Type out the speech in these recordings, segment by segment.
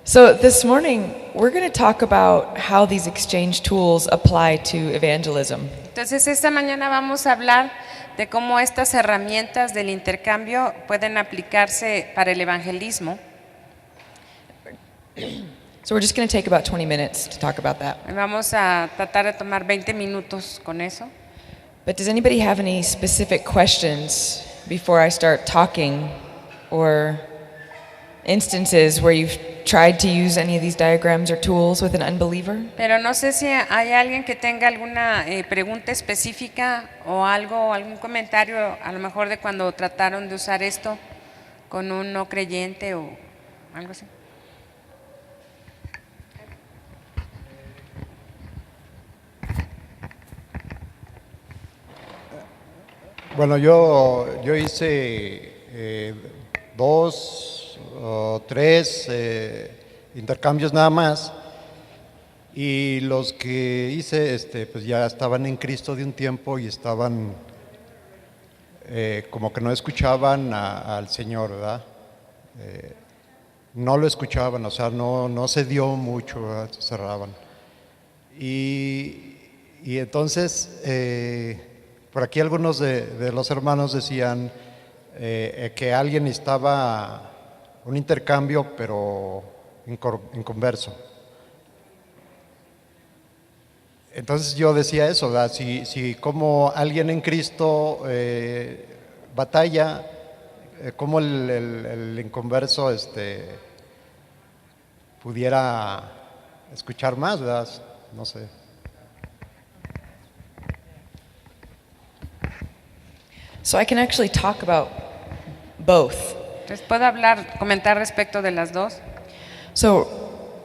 So this morning, we're going to talk about how these exchange tools apply to evangelism. Entonces esta mañana vamos a hablar de cómo estas herramientas del intercambio pueden aplicarse para el evangelismo. So we're just going to take about 20 minutes to talk about that. Vamos a tratar de tomar 20 minutos con eso. But does anybody have any specific questions before I start talking, or instances where you've tried to use any of these diagrams or tools with an unbeliever? Pero no sé si hay alguien que tenga alguna pregunta específica o algo, algún comentario, a lo mejor de cuando trataron de usar esto con un no creyente o algo así. Bueno, yo hice 2 o 3 intercambios nada más, y los que hice pues ya estaban en Cristo de un tiempo y estaban como que no escuchaban al Señor, ¿verdad? No lo escuchaban, o sea, no se dio mucho, ¿verdad? Se cerraban. Y entonces por aquí algunos de los hermanos decían que alguien necesitaba un intercambio, pero inconverso. Entonces yo decía eso, ¿verdad? Si como alguien en Cristo batalla, como el inconverso pudiera escuchar más, ¿verdad? No sé. So I can actually talk about both. Entonces puedo comentar respecto de las dos. So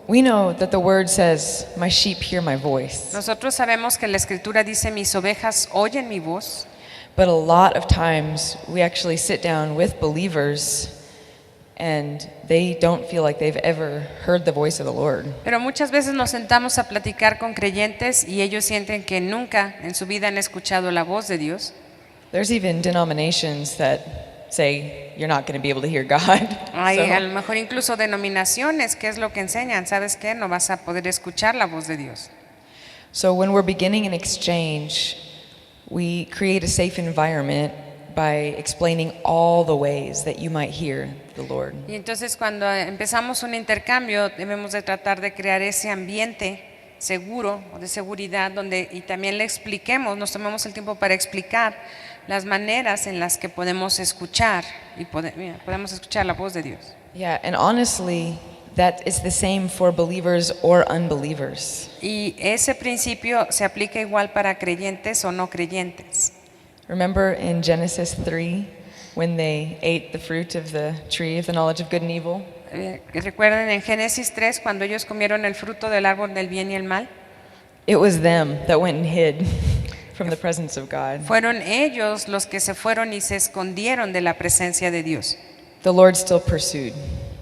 we know that the word says, "My sheep hear my voice." Nosotros sabemos que la escritura dice mis ovejas oyen mi voz. But a lot of times we actually sit down with believers and they don't feel like they've ever heard the voice of the Lord. Pero muchas veces nos sentamos a platicar con creyentes y ellos sienten que nunca en su vida han escuchado la voz de Dios. There's even denominations that say you're not going to be able to hear God. Hay a lo mejor incluso denominaciones que es lo que enseñan, ¿sabes qué? No vas a poder escuchar la voz de Dios. So when we're beginning an exchange, we create a safe environment by explaining all the ways that you might hear the Lord. Y entonces cuando empezamos un intercambio debemos de tratar de crear ese ambiente seguro o de seguridad y también le expliquemos, nos tomemos el tiempo para explicar las maneras en las que podemos escuchar y podemos escuchar la voz de Dios. Yeah, and honestly, that is the same for believers or unbelievers. Y ese principio se aplica igual para creyentes o no creyentes. Remember in Genesis 3 when they ate the fruit of the tree of the knowledge of good and evil? ¿Recuerdan en Génesis 3 cuando ellos comieron el fruto del árbol del bien y el mal? It was them that went and hid from the presence of God. Fueron ellos los que se fueron y se escondieron de la presencia de Dios. The Lord still pursued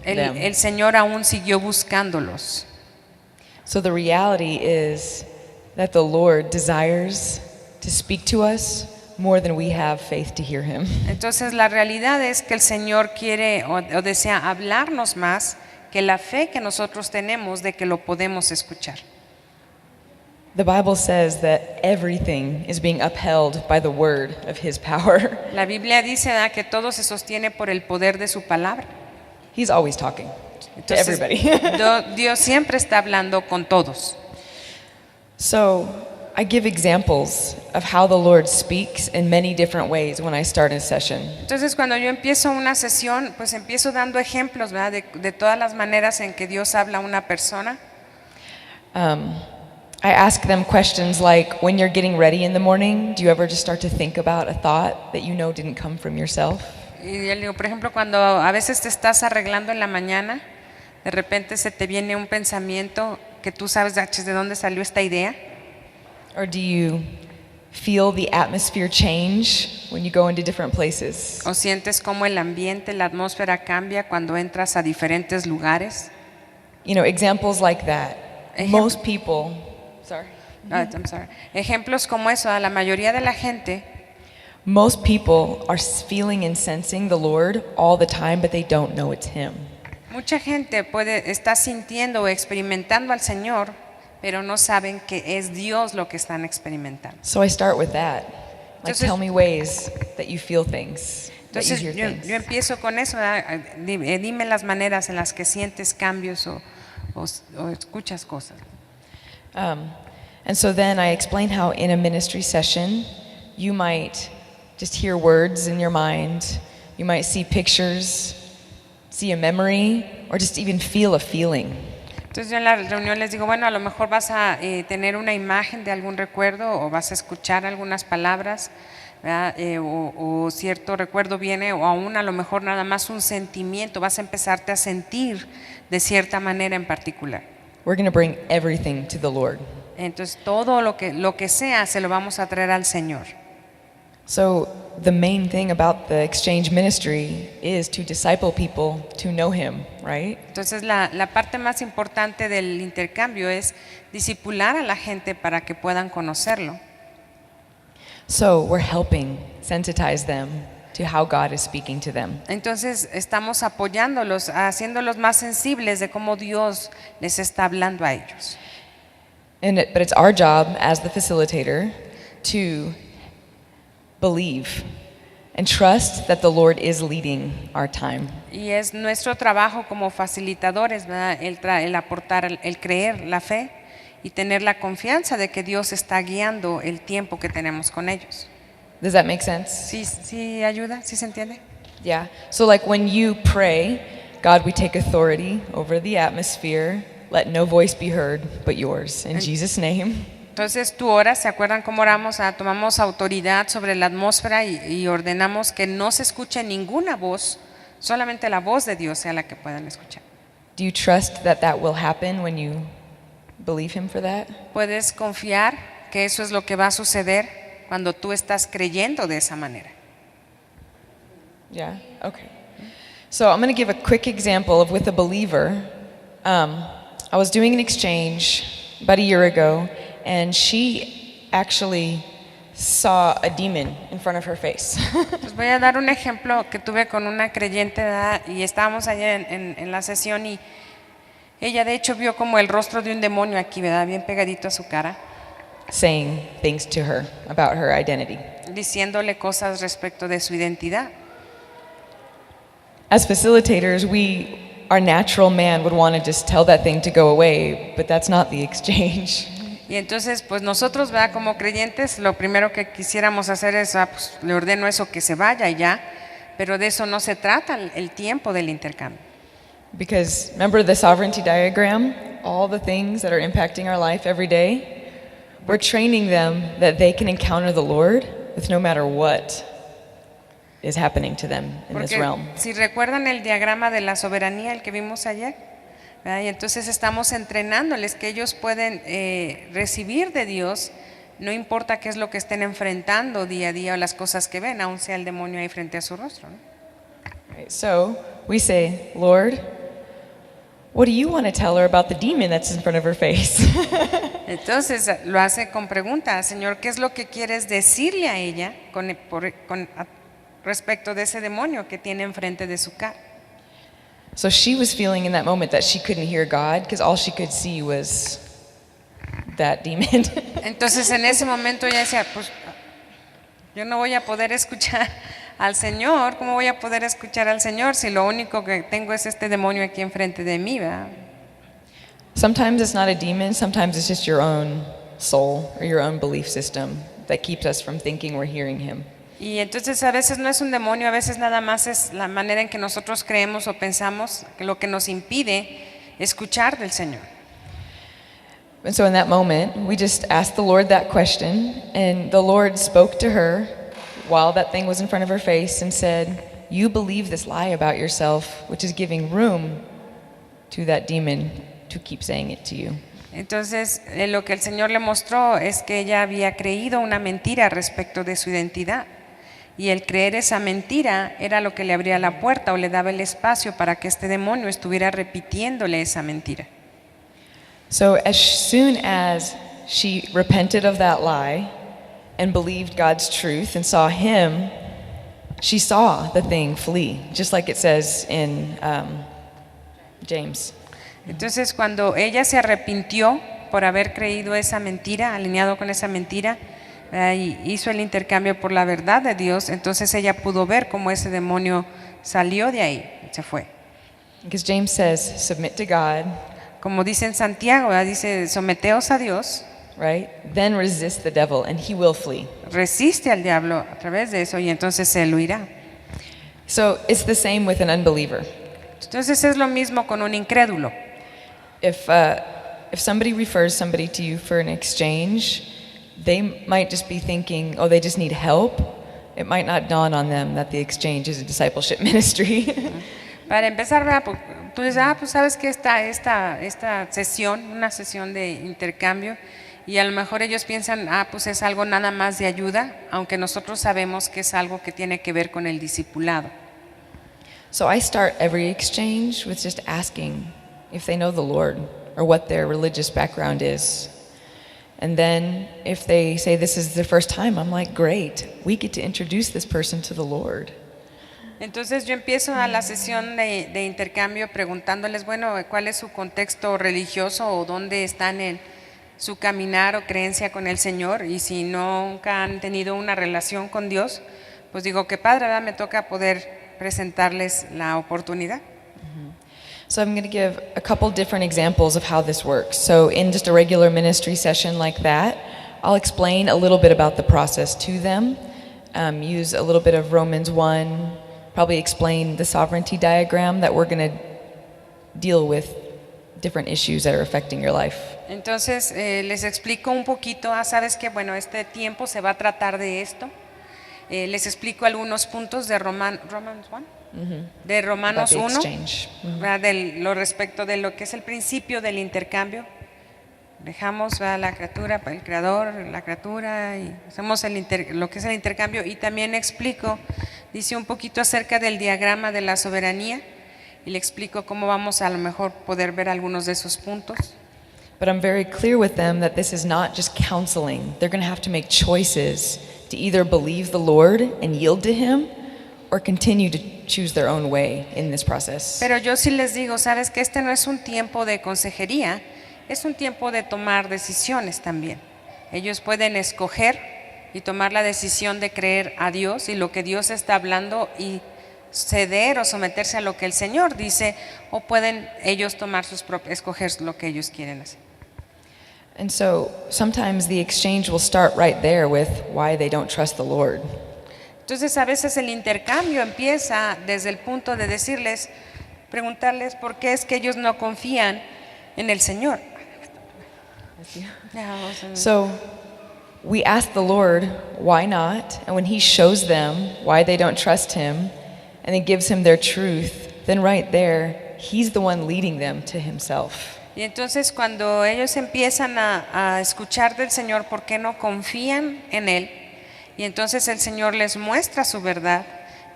them. El Señor aún siguió buscándolos. So the reality is that the Lord desires to speak to us more than we have faith to hear him. Entonces la realidad es que el Señor quiere o desea hablarnos más que la fe que nosotros tenemos de que lo podemos escuchar. The Bible says that everything is being upheld by the word of his power. La Biblia dice que todo se sostiene por el poder de su palabra. He's always talking to everybody. Dios siempre está hablando con todos. So I give examples of how the Lord speaks in many different ways when I start a session. Entonces cuando yo empiezo una sesión, pues empiezo dando ejemplos, ¿verdad? De todas las maneras en que Dios habla a una persona. I ask them questions like, when you're getting ready in the morning, do you ever just start to think about a thought that you know didn't come from yourself? Y yo le digo, por ejemplo, cuando a veces te estás arreglando en la mañana, de repente se te viene un pensamiento que tú sabes de dónde salió esta idea. Or do you feel the atmosphere change when you go into different places? O sientes cómo el ambiente, la atmósfera cambia cuando entras a diferentes lugares. You know, examples like that. Most people, I'm sorry. Ejemplos como eso, a la mayoría de la gente most people are feeling and sensing the Lord all the time, but they don't know it's him. Mucha gente está sintiendo o experimentando al Señor, pero no saben que es Dios lo que están experimentando. So I start with that. Like, Entonces- tell me ways that you feel things, that you Entonces hear yo things. empiezo con eso, ¿verdad? Dime las maneras en las que sientes cambios o escuchas cosas. And so then I explain how in a ministry session, you might just hear words in your mind, you might see pictures, see a memory, or just even feel a feeling. Entonces yo en la reunión les digo, bueno, a lo mejor vas a tener una imagen de algún recuerdo o vas a escuchar algunas palabras, ¿verdad? O cierto recuerdo viene, o aún a lo mejor nada más un sentimiento, vas a empezarte a sentir de cierta manera en particular. We're going to bring everything to the Lord. Entonces todo lo que sea se lo vamos a traer al Señor. So the main thing about the exchange ministry is to disciple people to know Him, right? Entonces la parte más importante del intercambio es discipular a la gente para que puedan conocerlo. So we're helping sensitize them to how God is speaking to them. Entonces estamos apoyándolos, haciéndolos más sensibles de cómo Dios les está hablando a ellos. But it's our job as the facilitator to believe and trust that the Lord is leading our time. Y es nuestro trabajo como facilitadores, ¿verdad? El aportar, el creer, la fe y tener la confianza de que Dios está guiando el tiempo que tenemos con ellos. Does that make sense? ¿Sí ayuda? ¿Sí se entiende? Yeah. So like when you pray, God, we take authority over the atmosphere. Let no voice be heard but yours. In Jesus' name. Entonces tú oras, ¿se acuerdan cómo oramos? Tomamos autoridad sobre la atmósfera y ordenamos que no se escuche ninguna voz, solamente la voz de Dios sea la que puedan escuchar. Do you trust that that will happen when you believe Him for that? Puedes confiar que eso es lo que va a suceder cuando tú estás creyendo de esa manera. Yeah? Okay. So I'm going to give a quick example of with a believer. I was doing an exchange about a year ago, and she actually saw a demon in front of her face. Pues voy a dar un ejemplo que tuve con una creyente, ¿verdad? Y estábamos allá en la sesión y ella de hecho vio como el rostro de un demonio aquí, ¿verdad? Bien pegadito a su cara, saying things to her about her identity. diciéndole cosas respecto de su identidad. As facilitators, our natural man would want to just tell that thing to go away, but that's not the exchange. Y entonces, pues nosotros, ¿verdad? Como creyentes, lo primero que quisiéramos hacer es, pues, le ordeno eso que se vaya y ya, pero de eso no se trata el tiempo del intercambio. Because remember the sovereignty diagram? All the things that are impacting our life every day? We're training them that they can encounter the Lord with no matter what is happening to them in this Porque realm. si recuerdan el diagrama de la soberanía, el que vimos ayer, ¿verdad? Y entonces estamos entrenándoles que ellos pueden recibir de Dios, no importa qué es lo que estén enfrentando día a día o las cosas que ven, aun sea el demonio ahí frente a su rostro, ¿no? Right, so we say, Lord, what do you want to tell her about the demon that's in front of her face? Entonces lo hace con pregunta, Señor, ¿qué es lo que quieres decirle a ella respecto de ese demonio que tiene enfrente de su cara? So she was feeling in that moment that she couldn't hear God because all she could see was that demon. Entonces en ese momento ella decía, pues yo no voy a poder escuchar al Señor, ¿cómo voy a poder escuchar al Señor si lo único que tengo es este demonio aquí enfrente de mí, ¿verdad? Sometimes it's not a demon, sometimes it's just your own soul or your own belief system that keeps us from thinking we're hearing Him. Y entonces a veces no es un demonio, a veces nada más es la manera en que nosotros creemos o pensamos que lo que nos impide escuchar del Señor. And so in that moment, we just asked the Lord that question, and the Lord spoke to her while that thing was in front of her face and said, you believe this lie about yourself, which is giving room to that demon to keep saying it to you. Entonces lo que el Señor le mostró es que ella había creído una mentira respecto de su identidad. Y el creer esa mentira era lo que le abría la puerta o le daba el espacio para que este demonio estuviera repitiéndole esa mentira. So as soon as she repented of that lie and believed God's truth and saw Him, she saw the thing flee, just like it says in James. Entonces, cuando ella se arrepintió por haber creído esa mentira, alineado con esa mentira, y hizo el intercambio por la verdad de Dios, entonces ella pudo ver cómo ese demonio salió de ahí, se fue. Because James says, submit to God, Como dice en Santiago, ¿verdad? Dice, someteos a Dios, right? Then resist the devil and he will flee. resiste al diablo a través de eso y entonces él huirá. So it's the same with an unbeliever. Entonces es lo mismo con un incrédulo. If somebody refers somebody to you for an exchange, they might just be thinking, oh, they just need help. It might not dawn on them that the exchange is a discipleship ministry. Para empezar, ¿verdad? Tú dices, pues sabes que esta sesión, una sesión de intercambio, y a lo mejor ellos piensan, pues es algo nada más de ayuda, aunque nosotros sabemos que es algo que tiene que ver con el discipulado. So I start every exchange with just asking if they know the Lord or what their religious background is. And then if they say this is their first time, I'm like, great, we get to introduce this person to the Lord. Entonces yo empiezo a la sesión de intercambio preguntándoles, bueno, ¿cuál es su contexto religioso o dónde están en su caminar o creencia con el Señor? Y si nunca han tenido una relación con Dios, pues digo, qué padre, ¿verdad? Me toca poder presentarles la oportunidad. So I'm going to give a couple different examples of how this works. So in just a regular ministry session like that, I'll explain a little bit about the process to them, use a little bit of Romans 1, probably explain the sovereignty diagram that we're going to deal with different issues that are affecting your life. Entonces les explico un poquito, sabes que bueno, este tiempo se va a tratar de esto. Les explico algunos puntos de Romans 1, de Romanos About the 1, exchange. ¿verdad? De lo respecto de lo que es el principio del intercambio. Dejamos, ¿verdad?, la criatura, el creador, la criatura, y hacemos lo que es el intercambio. Y también explico, dice un poquito acerca del diagrama de la soberanía, y le explico cómo vamos a lo mejor poder ver algunos de esos puntos. But I'm very clear with them that this is not just counseling. They're going to have to make choices to either believe the Lord and yield to Him or continue to choose their own way in this process. Pero yo sí les digo, sabes que este no es un tiempo de consejería, es un tiempo de tomar decisiones también. Ellos pueden escoger y tomar la decisión de creer a Dios y lo que Dios está hablando y ceder o someterse a lo que el Señor dice, o pueden ellos tomar escoger lo que ellos quieren hacer. And so sometimes the exchange will start right there with why they don't trust the Lord. Entonces a veces el intercambio empieza desde el punto de decirles, preguntarles por qué es que ellos no confían en el Señor. So we ask the Lord why not, and when He shows them why they don't trust Him, and He gives Him their truth, then right there, He's the one leading them to Himself. Y entonces cuando ellos empiezan a escuchar del Señor por qué no confían en Él, y entonces el Señor les muestra su verdad,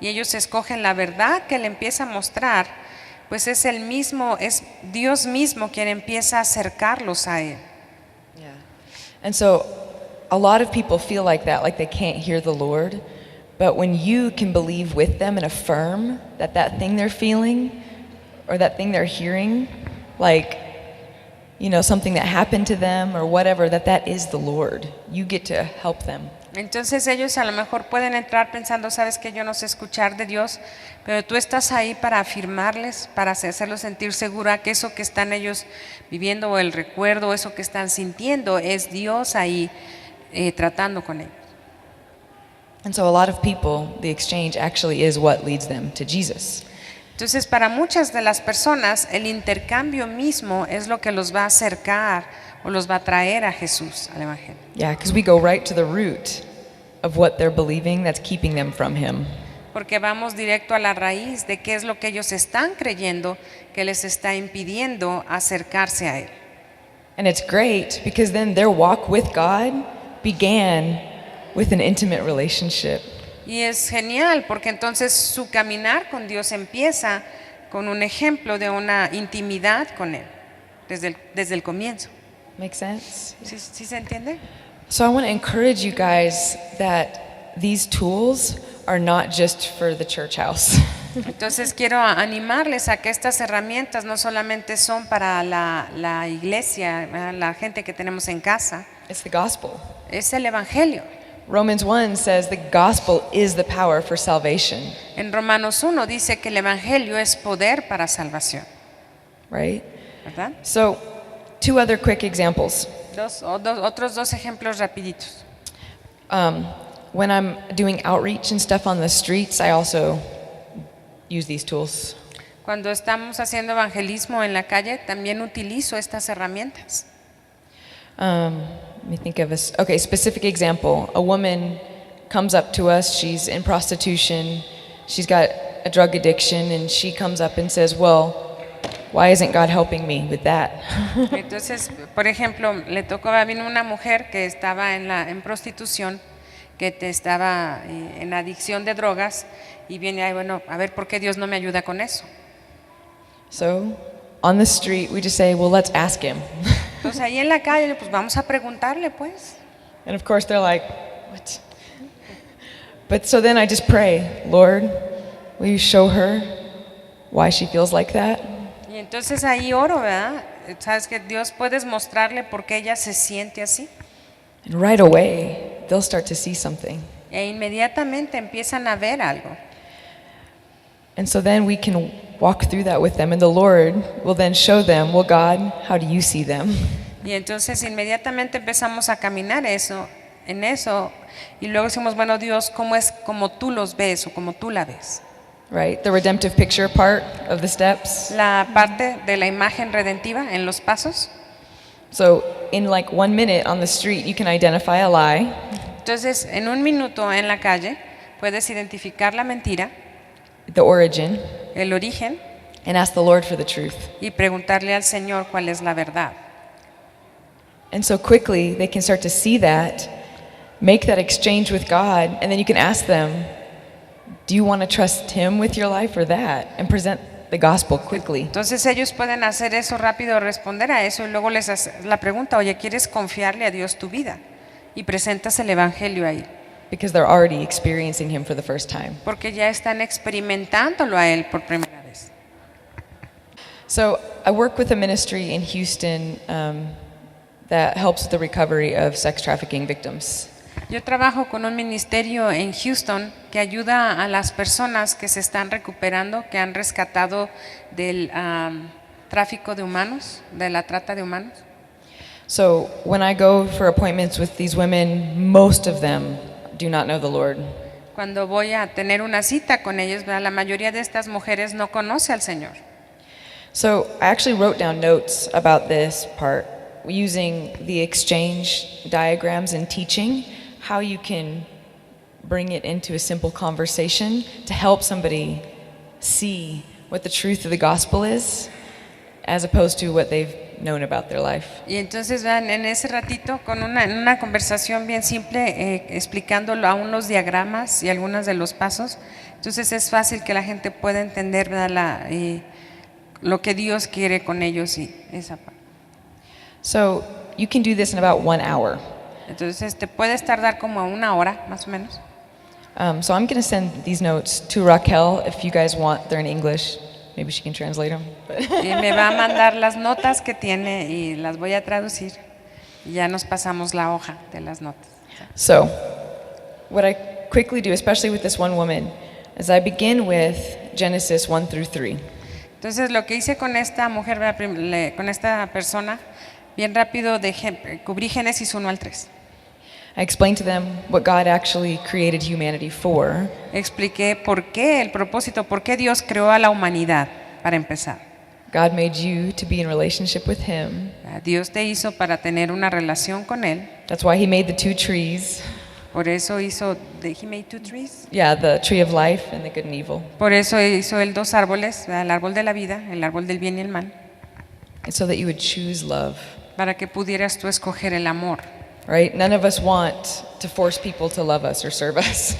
y ellos escogen la verdad que Él empieza a mostrar, pues es Dios mismo quien empieza a acercarlos a Él. Yeah. And so a lot of people feel like that, like they can't hear the Lord. But when you can believe with them and affirm that thing they're feeling or that thing they're hearing, like, something that happened to them or whatever, that is the Lord. You get to help them. Entonces ellos a lo mejor pueden entrar pensando, sabes que yo no sé escuchar de Dios, pero tú estás ahí para afirmarles, para hacerlos sentir segura que eso que están ellos viviendo o el recuerdo, eso que están sintiendo es Dios ahí tratando con ellos. And so a lot of people, the exchange actually is what leads them to Jesus. Entonces para muchas de las personas el intercambio mismo es lo que los va a acercar o los va a traer a Jesús, al Evangelio. Yeah, because we go right to the root of what they're believing that's keeping them from Him. Porque vamos directo a la raíz de qué es lo que ellos están creyendo que les está impidiendo acercarse a Él. And it's great because then their walk with God began with an intimate relationship. Y es genial porque entonces su caminar con Dios empieza con un ejemplo de una intimidad con Él desde el comienzo. Make sense? ¿Sí se entiende? So I want to encourage you guys that these tools are not just for the church house. Entonces quiero animarles a que estas herramientas no solamente son para la iglesia, la gente que tenemos en casa, It's the gospel. es el Evangelio. Romans 1 says the gospel is the power for salvation, En Romanos 1 dice que el Evangelio es poder para salvación, right? ¿verdad? So, two other quick examples. Otros dos ejemplos rapiditos. When I'm doing outreach and stuff on the streets, I also use these tools. Cuando estamos haciendo evangelismo en la calle, también utilizo estas herramientas. Let me think of a specific example. A woman comes up to us, she's in prostitution, she's got a drug addiction, and she comes up and says, well, why isn't God helping me with that? Entonces, por ejemplo, vino una mujer que estaba en prostitución, que estaba en adicción de drogas, y viene ahí, bueno, a ver por qué Dios no me ayuda con eso. So, on the street, we just say, well, let's ask him. Entonces ahí en la calle, pues vamos a preguntarle, pues. And of course, they're like, what? But so then I just pray, Lord, will you show her why she feels like that? Y entonces ahí oro, ¿verdad? Sabes que Dios puedes mostrarle por qué ella se siente así. And right away, they'll start to see something. E inmediatamente empiezan a ver algo. And so then we can walk through that with them, and the Lord will then show them, well, God, how do you see them? Y entonces inmediatamente empezamos a caminar en eso, y luego decimos, bueno, Dios, ¿cómo es como tú los ves o como tú la ves? Right? The redemptive picture part of the steps. La parte de la imagen redentiva en los pasos. So in like 1 minute on the street, you can identify a lie. Entonces, en un minuto en la calle, puedes identificar la mentira, The origin, el origen, and ask the Lord for the truth. y preguntarle al Señor cuál es la verdad. And so quickly they can start to see that, make that exchange with God, and then you can ask them, do you want to trust Him with your life or that? And present the gospel quickly. Entonces ellos pueden hacer eso rápido, responder a eso, y luego les haces la pregunta, oye, ¿quieres confiarle a Dios tu vida? Y presentas el Evangelio ahí. Because they're already experiencing Him for the first time. Porque ya están experimentándolo a Él por primera vez. So I work with a ministry in Houston that helps with the recovery of sex trafficking victims. Yo trabajo con un ministerio en Houston que ayuda a las personas que se están recuperando, que han rescatado del tráfico de humanos, de la trata de humanos. So when I go for appointments with these women, most of them do not know the Lord. Cuando voy a tener una cita con ellos, ¿verdad? La mayoría de estas mujeres no conoce al Señor. So I actually wrote down notes about this part using the exchange diagrams and teaching how you can bring it into a simple conversation to help somebody see what the truth of the gospel is as opposed to what they've known about their life. Y entonces vean, en ese ratito, en una conversación bien simple, explicándolo aún los diagramas y algunos de los pasos, entonces es fácil que la gente pueda entender, ¿verdad? Lo que Dios quiere con ellos y esa parte. So you can do this in about 1 hour. Entonces te puedes tardar como 1 hora, más o menos. So I'm going to send these notes to Raquel if you guys want. They're in English. Maybe she can translate them. Y me va a mandar las notas que tiene y las voy a traducir. Y ya nos pasamos la hoja de las notas. So, what I quickly do, especially with this one woman, is I begin with Genesis 1 through 3. Entonces lo que hice con esta mujer, con esta persona, bien rápido cubrí Génesis 1 al 3. I explained to them what God actually created humanity for. Expliqué por qué, el propósito, por qué Dios creó a la humanidad, para empezar. God made you to be in relationship with Him. Dios te hizo para tener una relación con Él. That's why He made the 2 trees. Por eso hizo, He made 2 trees. Yeah, the tree of life and the good and evil. Por eso hizo Él 2 árboles, el árbol de la vida, el árbol del bien y el mal. And so that you would choose love. Para que pudieras tú escoger el amor. Right? None of us want to force people to love us or serve us.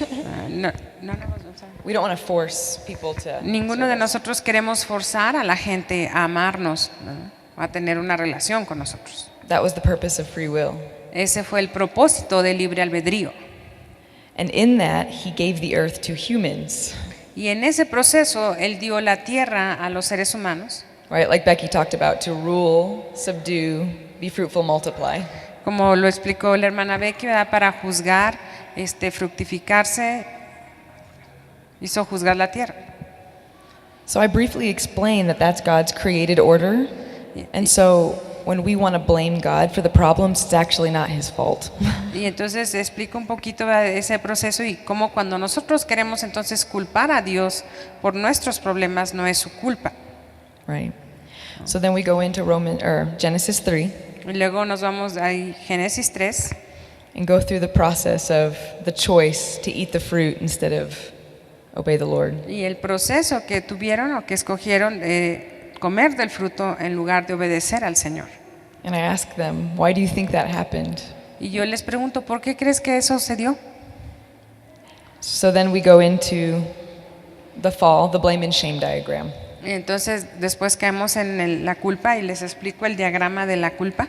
We don't want to force people to. Ninguno de nosotros queremos forzar a la gente a amarnos, ¿no? A tener una relación con nosotros. That was the purpose of free will. Ese fue el propósito del libre albedrío. And in that, He gave the earth to humans. Y en ese proceso Él dio la tierra a los seres humanos, right? Like Becky talked about, to rule, subdue, be fruitful, multiply. como lo explicó la hermana Becky, ¿verdad? Para juzgar, fructificarse, hizo juzgar la tierra. So I briefly explained that that's God's created order. And so when we want to blame God for the problems, it's actually not his fault. Y entonces explico un poquito de ese proceso y cómo cuando nosotros queremos entonces culpar a Dios por nuestros problemas no es su culpa. Right. So then we go into Genesis 3 Y luego nos vamos a Génesis 3 and go through the process of the choice to eat the fruit instead of obey the Lord. y el proceso que tuvieron o que escogieron de comer del fruto en lugar de obedecer al Señor. And I ask them, why do you think that happened? Y yo les pregunto, ¿por qué crees que eso se dio? So then we go into the fall, the blame and shame diagram. Y entonces después caemos en la culpa y les explico el diagrama de la culpa.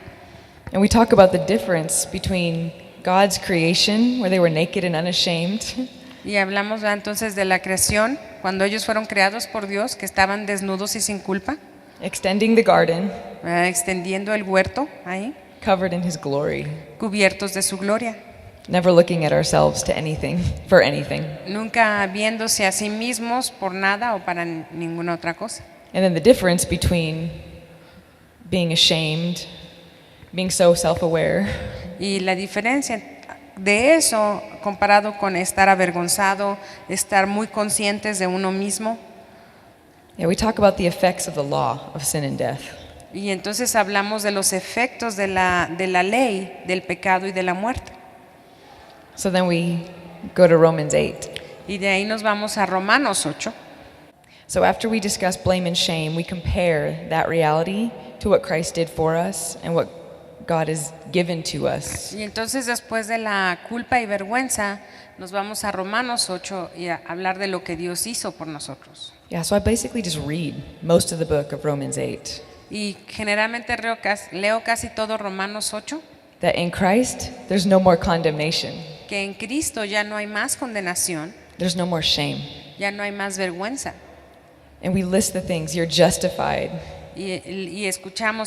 And we talk about the difference between God's creation, where they were naked and unashamed, Y hablamos entonces de la creación, cuando ellos fueron creados por Dios, que estaban desnudos y sin culpa, extending the garden, extendiendo el huerto ahí, covered in his glory, cubiertos de su gloria, never looking at ourselves for anything. nunca viéndose a sí mismos por nada o para ninguna otra cosa. And then the difference between being ashamed, being so self-aware, Y la diferencia de eso comparado con estar avergonzado, estar muy conscientes de uno mismo. yeah, we talk about the effects of the law of sin and death. Y entonces hablamos de los efectos de la ley, del pecado y de la muerte. So then we go to Romans 8. Y de ahí nos vamos a Romanos 8. So after we discuss blame and shame, we compare that reality to what Christ did for us and what God has given to us. Y entonces después de la culpa y vergüenza, nos vamos a Romanos 8 y a hablar de lo que Dios hizo por nosotros. Yeah, so I basically just read most of the book of Romans 8. Y generalmente leo casi todo Romanos 8, That in Christ, there's no more condemnation. que en Cristo ya no hay más condenación, There's no more shame. ya no hay más vergüenza. And we list the things. You're justified. Y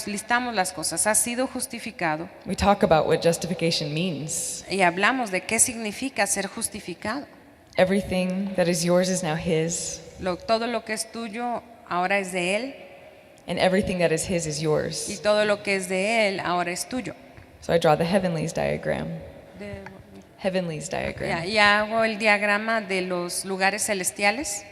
listamos las cosas. Has sido justificado. We talk about what justification means. Y hablamos de qué significa ser justificado. Everything that is yours is now his, Todo lo que es tuyo ahora es de Él, and everything that is his is y yours. todo lo que es de Él ahora es tuyo. So I draw the heavenlies diagram. Heavenlies diagram. Y hago el diagrama de los lugares celestiales.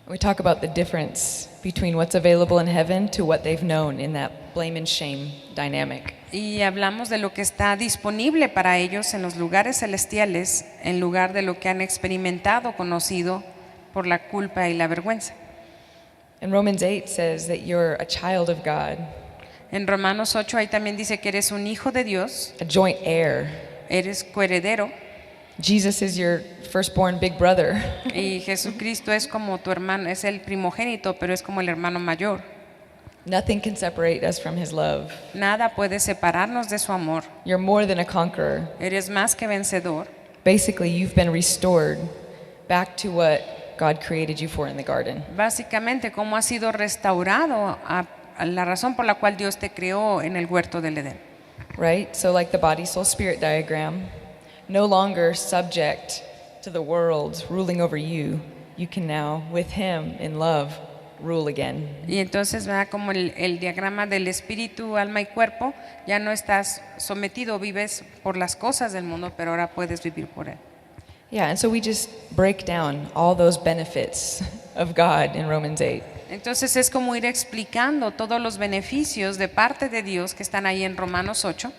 We talk about the difference between what's available in heaven to what they've known in that blame and shame dynamic. Y hablamos de lo que está disponible para ellos en los lugares celestiales en lugar de lo que han experimentado, conocido por la culpa y la vergüenza. And Romans 8 says that you're a child of God, En Romanos 8 ahí también dice que eres un hijo de Dios, a joint heir. eres coheredero Jesus is your firstborn big brother. y Jesucristo es como tu hermano, es el primogénito, pero es como el hermano mayor. Nothing can separate us from his love. Nada puede separarnos de su amor. You're more than a conqueror. Eres más que vencedor. Basically, you've been restored back to what God created you for in the garden. Básicamente, cómo has sido restaurado a la razón por la cual Dios te creó en el huerto del Edén. Right? So, like the body, soul, spirit diagram, no longer subject to the world ruling over you, you can now, with him in love, rule again. Y entonces, ¿verdad? Como el diagrama del espíritu, alma y cuerpo, ya no estás sometido, vives por las cosas del mundo, pero ahora puedes vivir por él. Yeah, and so we just break down all those benefits of God in Romans 8. Entonces es como ir explicando todos los beneficios de parte de Dios que están ahí en Romanos 8.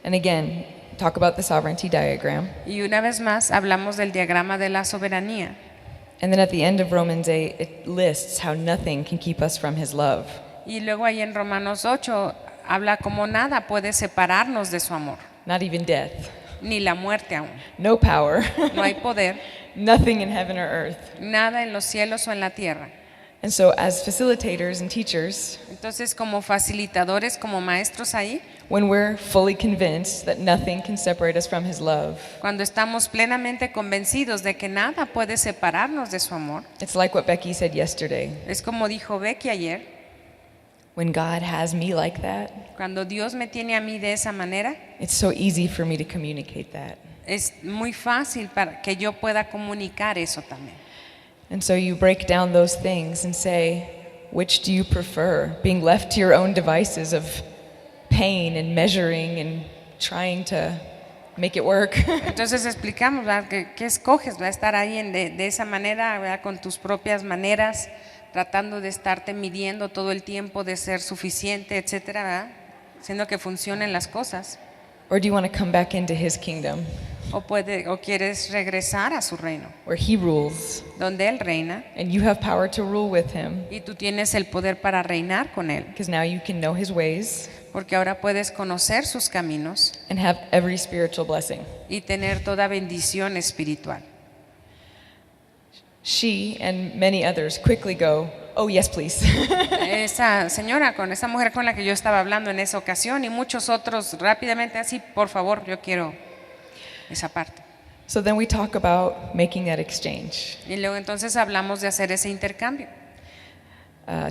And again, talk about the sovereignty diagram. Y una vez más hablamos del diagrama de la soberanía. And then at the end of Romans 8, it lists how nothing can keep us from his love. Y luego ahí en Romanos 8 habla como nada puede separarnos de su amor, Not even death, ni la muerte aún. no power, No hay poder, nothing in heaven or earth. nada en los cielos o en la tierra. And so, as facilitators and teachers, Entonces, como facilitadores, como maestros ahí, when we're fully convinced that nothing can separate us from His love, cuando estamos plenamente convencidos de que nada puede separarnos de su amor, it's like what Becky said yesterday. es como dijo Becky ayer, When God has me like that, cuando Dios me tiene a mí de esa manera, it's so easy for me to communicate that. es muy fácil para que yo pueda comunicar eso también. And so you break down those things and say, which do you prefer? Being left to your own devices of pain and measuring and trying to make it work. Entonces explicamos, ¿verdad? ¿Qué escoges? ¿Va a estar ahí de esa manera, ¿verdad? Con tus propias maneras, tratando de estarte midiendo todo el tiempo, de ser suficiente, etcétera, ¿verdad? Haciendo que funcionen las cosas? Or do you want to come back into His kingdom O quieres regresar a su reino, where He rules donde Él reina and you have power to rule with Him? y tú tienes el poder para reinar con Él, Because now you can know His ways porque ahora puedes conocer sus caminos and have every spiritual blessing. y tener toda bendición espiritual. She and many others quickly go, oh, yes, please. Esa mujer con la que yo estaba hablando en esa ocasión y muchos otros rápidamente así, por favor, yo quiero esa parte. So then we talk about making that exchange. Y luego entonces hablamos de hacer ese intercambio,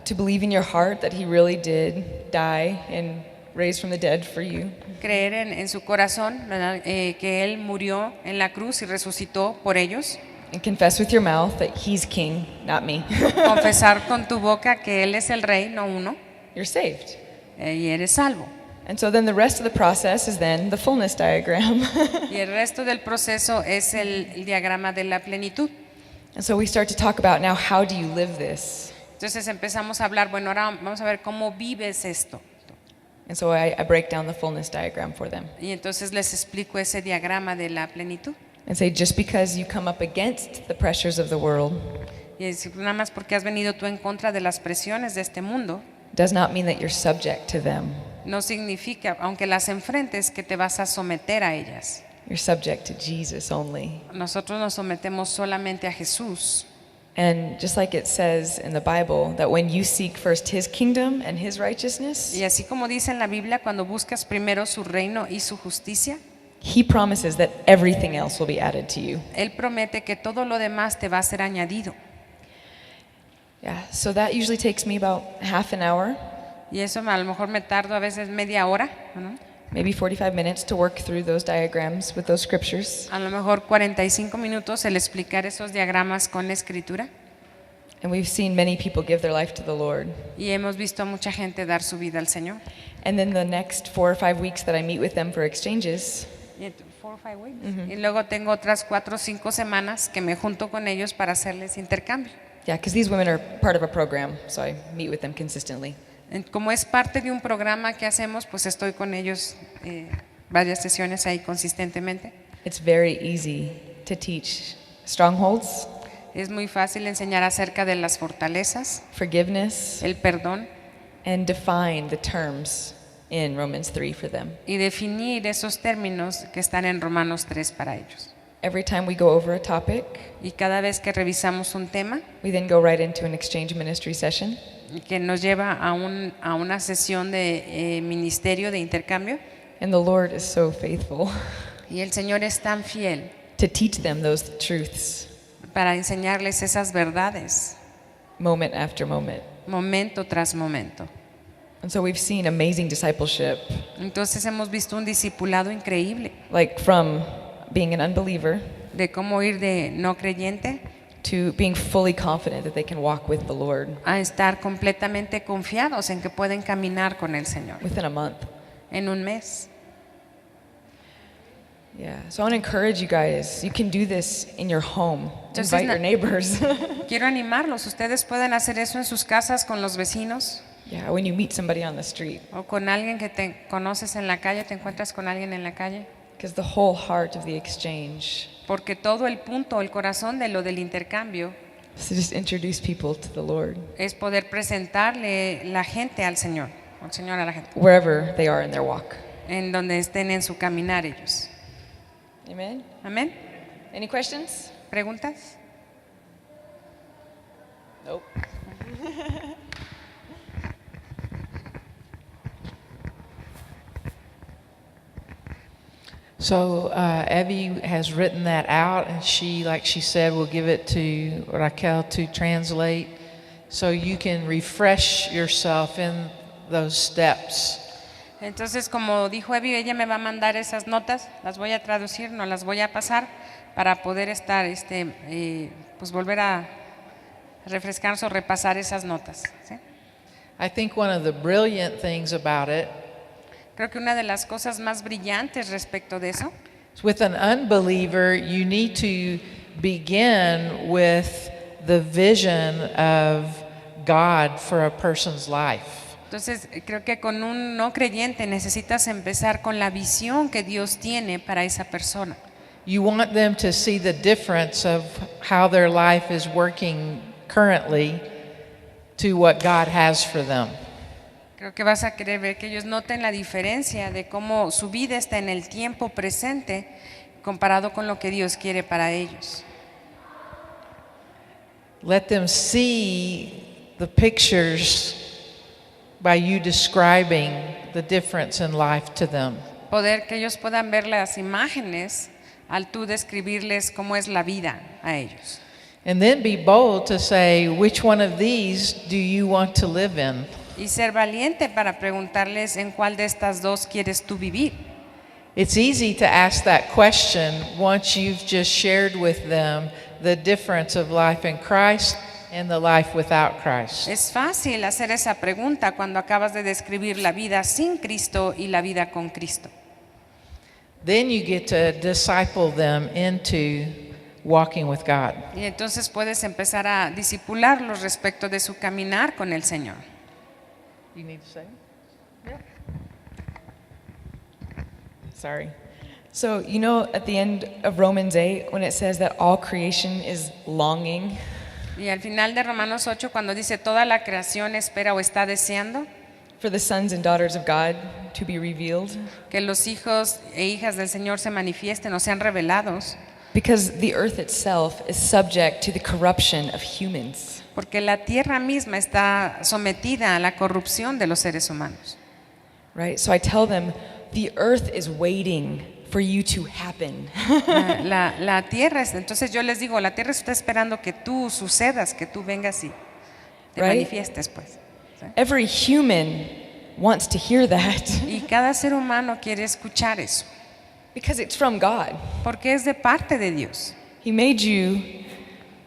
To believe in your heart that He really did die and raise from the dead for you. creer en su corazón, ¿verdad? Que Él murió en la cruz y resucitó por ellos, And confess with your mouth that He's king, not me. confesar con tu boca que Él es el rey, no uno, You're saved. Y eres salvo. And so then the rest of the process is then the fullness diagram. Y el resto del proceso es el diagrama de la plenitud. And so we start to talk about now, how do you live this? Entonces empezamos a hablar, bueno, ahora vamos a ver cómo vives esto. And so I break down the fullness diagram for them Y entonces les explico ese diagrama de la plenitud. and say, just because you come up against the pressures of the world Y es nada más porque has venido tú en contra de las presiones de este mundo, does not mean that you're subject to them. no significa, aunque las enfrentes, que te vas a someter a ellas. You're subject to Jesus only. Nosotros nos sometemos solamente a Jesús. And just like it says in the Bible, that when you seek first His kingdom and His righteousness, Y así como dice en la Biblia, cuando buscas primero su reino y su justicia, He promises that everything else will be added to you. Él promete que todo lo demás te va a ser añadido. Yeah, so that usually takes me about half an hour, Y eso a lo mejor me tardo a veces media hora, ¿no? maybe 45 minutes to work through those diagrams with those scriptures. A lo mejor 45 minutos el explicar esos diagramas con la escritura. And we've seen many people give their life to the Lord. Y hemos visto a mucha gente dar su vida al Señor. And then the next 4 or 5 weeks that I meet with them for exchanges, Y luego tengo otras 4 o 5 semanas que me junto con ellos para hacerles intercambio. yeah, because these women are part of a program, so I meet with them consistently. Como es parte de un programa que hacemos, pues estoy con ellos varias sesiones ahí consistentemente. It's very easy to teach strongholds, Es muy fácil enseñar acerca de las fortalezas, forgiveness, el perdón and define the terms in Romans 3 for them. y definir esos términos que están en Romanos 3 para ellos. Every time we go over a topic, Y cada vez que revisamos un tema we then go right into an exchange ministry session. que nos lleva a una sesión de ministerio de intercambio, And the Lord is so faithful y el Señor es tan fiel to teach them those truths para enseñarles esas verdades moment after moment. momento tras momento. And so we've seen amazing discipleship, Entonces hemos visto un discipulado increíble like from being an unbeliever de cómo ir de no creyente to being fully confident that they can walk with the Lord a estar completamente confiados en que pueden caminar con el Señor within a month. en un mes. Yeah, so I want to encourage you guys. You can do this in your home. Entonces, Invite your neighbors. Quiero animarlos, ustedes pueden hacer eso en sus casas con los vecinos Yeah, when you meet somebody on the street, o con alguien que te conoces en la calle, te encuentras con alguien en la calle, because the whole heart of the exchange porque todo el punto, el corazón de lo del intercambio is to just introduce people to the Lord es poder presentarle la gente al Señor a la gente, wherever they are in their walk. en donde estén en su caminar ellos. Amen. Amén. Any questions? ¿Preguntas? Nope. So Evie has written that out, and she, like she said, will give it to Raquel to translate, so you can refresh yourself in those steps. Entonces, como dijo Evi, ella me va a mandar esas notas, las voy a traducir, no las voy a pasar para poder estar, pues volver a refrescarnos o repasar esas notas. ¿Sí? I think one of the brilliant things about it Creo que una de las cosas más brillantes respecto de eso, is with an unbeliever, you need to begin with the vision of God for a person's life. entonces creo que con un no creyente necesitas empezar con la visión que Dios tiene para esa persona. You want them to see the difference of how their life is working currently to what God has for them. Creo que vas a querer ver que ellos noten la diferencia de cómo su vida está en el tiempo presente comparado con lo que Dios quiere para ellos. Let them see the pictures by you describing the difference in life to them. Poder que ellos puedan ver las imágenes al tú describirles cómo es la vida a ellos. And then be bold to say, which one of these do you want to live in? Y ser valiente para preguntarles en cuál de estas dos quieres tú vivir. It's easy to ask that question once you've just shared with them the difference of life in Christ and the life without Christ. Es fácil hacer esa pregunta cuando acabas de describir la vida sin Cristo y la vida con Cristo. Then you get to disciple them into walking with God. Y entonces puedes empezar a discipularlos respecto de su caminar con el Señor. You need to say? Sorry. So, you know, at the end of Romans 8, when it says that all creation is longing, Y al final de Romanos 8, cuando dice toda la creación espera o está deseando for the sons and daughters of God to be revealed, que los hijos e hijas del Señor se manifiesten o sean revelados, because the earth itself is subject to the corruption of humans. porque la tierra misma está sometida a la corrupción de los seres humanos. Right? So I tell them, the earth is waiting for you to happen. La tierra, entonces yo les digo, la tierra está esperando que tú sucedas, que tú vengas y te Right? manifiestes, pues. ¿Sí? Every human wants to hear that Y cada ser humano quiere escuchar eso, because it's from God. porque es de parte de Dios. He made you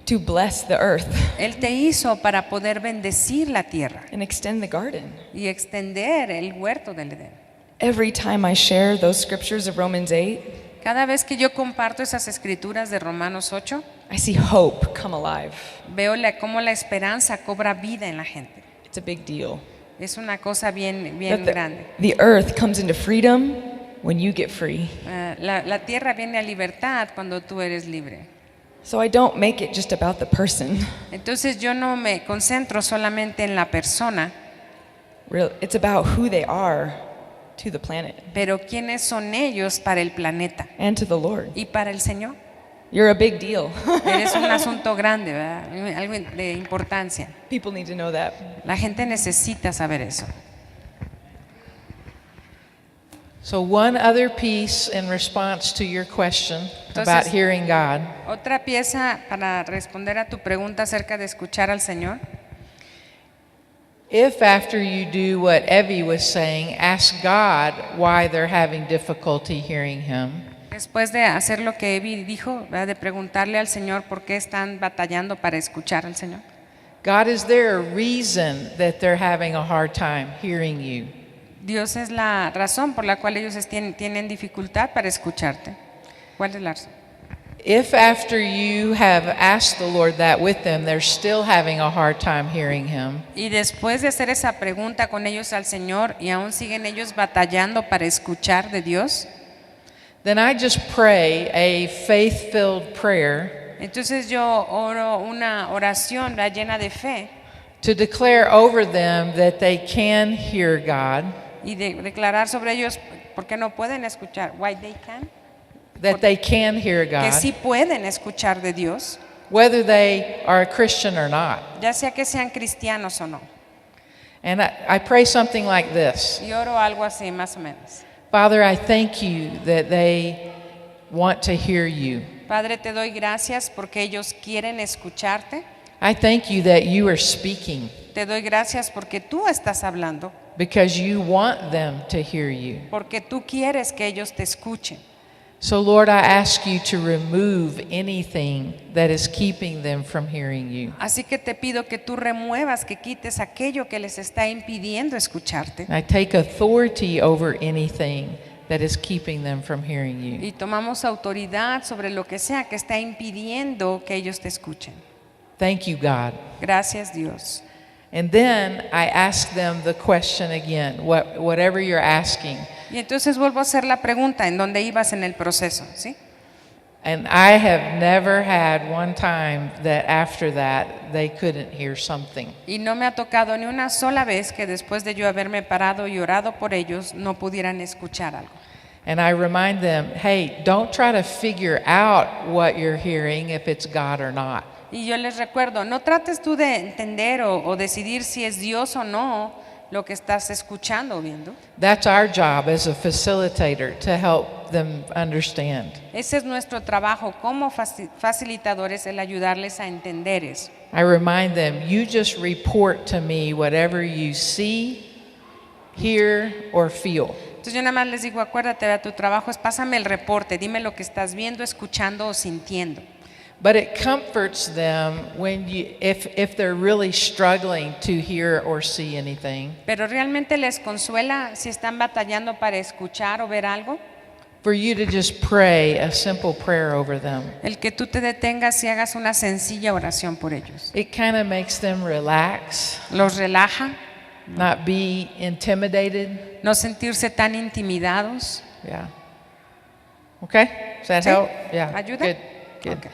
to bless the earth Él te hizo para poder bendecir la tierra and extend the garden. y extender el huerto del Edén. Every time I share those scriptures of Romans 8, Cada vez que yo comparto esas escrituras de Romanos 8, I see hope come alive. veo cómo la esperanza cobra vida en la gente. It's a big deal. Es una cosa bien That grande. the earth comes into freedom when you get free. La tierra viene a libertad cuando tú eres libre. So I don't make it just about the person. Entonces yo no me concentro solamente en la persona, It's about who they are to the planet pero quiénes son ellos para el planeta and to the Lord. y para el Señor. You're a big deal. Eres un asunto grande, ¿verdad? Algo de importancia. People need to know that. La gente necesita saber eso. So one other piece in response to your question about Entonces- hearing God Otra pieza para responder a tu pregunta acerca de escuchar al Señor. If after you do what Evie was saying, ask God why they're having difficulty hearing Him, Después de hacer lo que Evi dijo, ¿verdad? De preguntarle al Señor por qué están batallando para escuchar al Señor. God, is there a reason that they're having a hard time hearing you? Dios es la razón por la cual ellos tienen dificultad para escucharte. ¿Cuál es la razón? If after you have asked the Lord that with them, they're still having a hard time hearing Him, Y después de hacer esa pregunta con ellos al Señor y aún siguen ellos batallando para escuchar de Dios, then I just pray a faith-filled prayer entonces yo oro una oración, ¿verdad? Llena de fe to declare over them that they can hear God, y declarar sobre ellos por qué no pueden escuchar. Why they can. that they can hear Que God, sí pueden escuchar de Dios, whether they are a Christian or not. ya sea que sean cristianos o no. And I pray something like this. Y oro algo así, más o menos. Father, I thank you that they want to hear you. Padre, te doy gracias porque ellos quieren escucharte. I thank you that you are speaking Te doy gracias porque tú estás hablando, because you want them to hear you. porque tú quieres que ellos te escuchen. So, Lord, I ask you to remove anything that is keeping them from hearing you. Así que te pido que tú remuevas, que quites aquello que les está impidiendo escucharte. I take authority over anything that is keeping them from hearing you. Y tomamos autoridad sobre lo que sea que está impidiendo que ellos te escuchen. Thank you, God. Gracias, Dios. And then I ask them the question again, whatever you're asking. Y entonces vuelvo a hacer la pregunta en donde ibas en el proceso, ¿sí? And I have never had one time that after that they couldn't hear something. Y no me ha tocado ni una sola vez que después de yo haberme parado y orado por ellos no pudieran escuchar algo. And I remind them, hey, don't try to figure out what you're hearing, if it's God or not. Y yo les recuerdo, no trates tú de entender o decidir si es Dios o no lo que estás escuchando o viendo. That's our job as a facilitator, to help them understand. Ese es nuestro trabajo como facilitadores, el ayudarles a entender eso. I remind them, you just report to me whatever you see, hear, or feel. Entonces yo nada más les digo, acuérdate, tu trabajo es pásame el reporte, dime lo que estás viendo, escuchando o sintiendo. But it comforts them when if they're really struggling to hear or see anything, Pero realmente les consuela si están batallando para escuchar o ver algo, for you to just pray a simple prayer over them. el que tú te detengas y hagas una sencilla oración por ellos. It kind of makes them relax, Los relaja, not be intimidated. no sentirse tan intimidados. Yeah. Okay? Does that ¿Sí? help? Yeah. ¿Ayuda? Good. Good. Okay.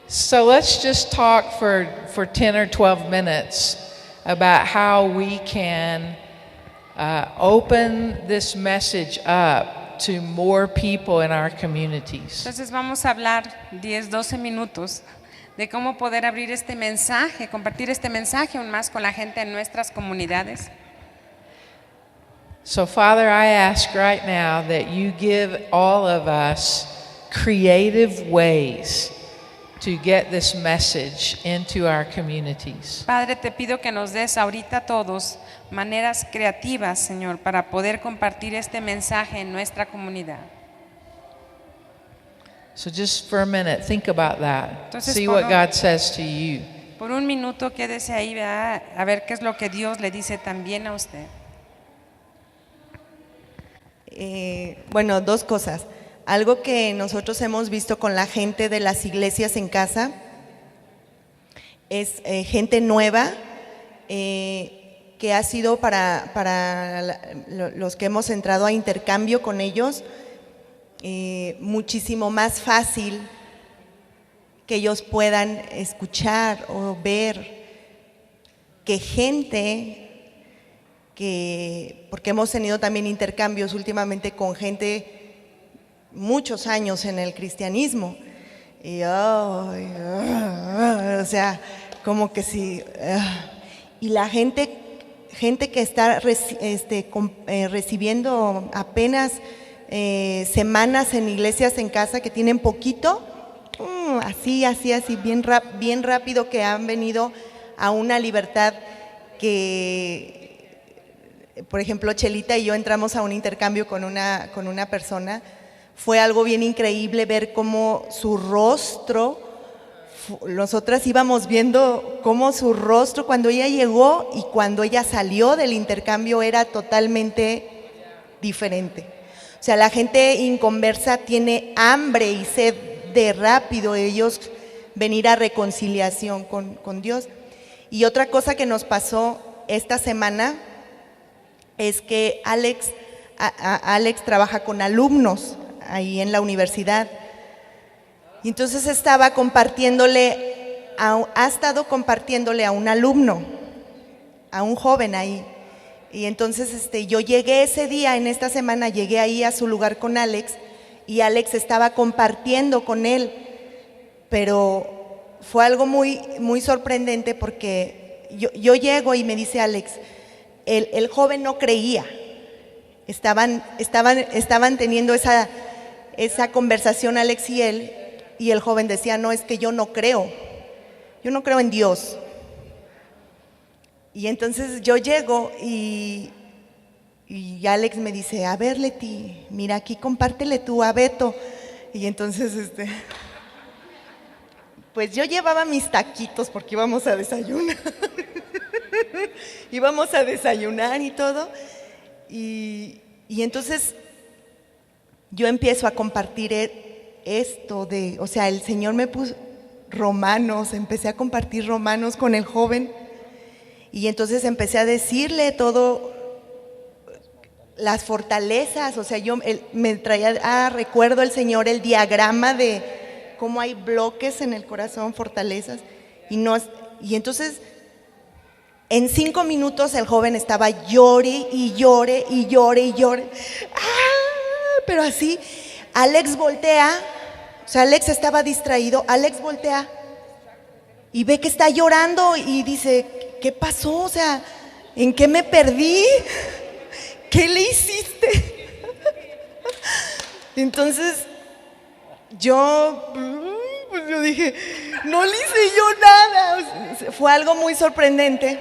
So let's just talk for 10 or 12 minutes about how we can open this message up to more people in our communities. Entonces vamos a hablar 10, 12 minutos de cómo poder abrir este mensaje, compartir este mensaje aún más con la gente en nuestras comunidades. So, Father, I ask right now that you give all of us creative ways to get this message into our communities. Padre, te pido que nos des ahorita a todos maneras creativas, Señor, para poder compartir este mensaje en nuestra comunidad. So just for a minute, think about that. Entonces, See por what un- God says to you. Por un minuto quédese ahí, ¿verdad? A ver qué es lo que Dios le dice también a usted. Bueno, dos cosas. Algo que nosotros hemos visto con la gente de las iglesias en casa es gente nueva que ha sido para los que hemos entrado a intercambio con ellos muchísimo más fácil que ellos puedan escuchar o ver que gente porque hemos tenido también intercambios últimamente con gente muchos años en el cristianismo y o sea, como que sí, y la gente que está recibiendo apenas semanas en iglesias en casa, que tienen poquito, así, bien rápido, que han venido a una libertad que, por ejemplo, Chelita y yo entramos a un intercambio con una persona. Fue algo bien increíble ver cómo su rostro, nosotras íbamos viendo cómo su rostro cuando ella llegó y cuando ella salió del intercambio era totalmente diferente. O sea, la gente inconversa tiene hambre y sed de rápido ellos venir a reconciliación con Dios. Y otra cosa que nos pasó esta semana es que Alex trabaja con alumnos ahí en la universidad. Y entonces ha estado compartiéndole a un alumno, a un joven ahí. Y entonces yo llegué ese día, en esta semana llegué ahí a su lugar con Alex y Alex estaba compartiendo con él, pero fue algo muy, muy sorprendente porque yo llego y me dice Alex, el joven no creía. Estaban teniendo esa conversación Alex y él, y el joven decía, no, es que yo no creo en Dios. Y entonces yo llego y Alex me dice, a ver Leti, mira aquí, compártele tú a Beto. Y entonces pues yo llevaba mis taquitos porque íbamos a desayunar. Íbamos a desayunar y todo. Y entonces yo empiezo a compartir esto o sea, el Señor me puso Romanos, empecé a compartir Romanos con el joven. Y entonces empecé a decirle todo, las fortalezas, o sea, me traía recuerdo el Señor el diagrama de cómo hay bloques en el corazón, fortalezas, y entonces en 5 minutos el joven estaba llore y llore y llore y llore. Pero así, Alex voltea, o sea, Alex estaba distraído, Alex voltea y ve que está llorando y dice, ¿qué pasó? O sea, ¿en qué me perdí? ¿Qué le hiciste? Entonces yo dije, no le hice yo nada. O sea, fue algo muy sorprendente,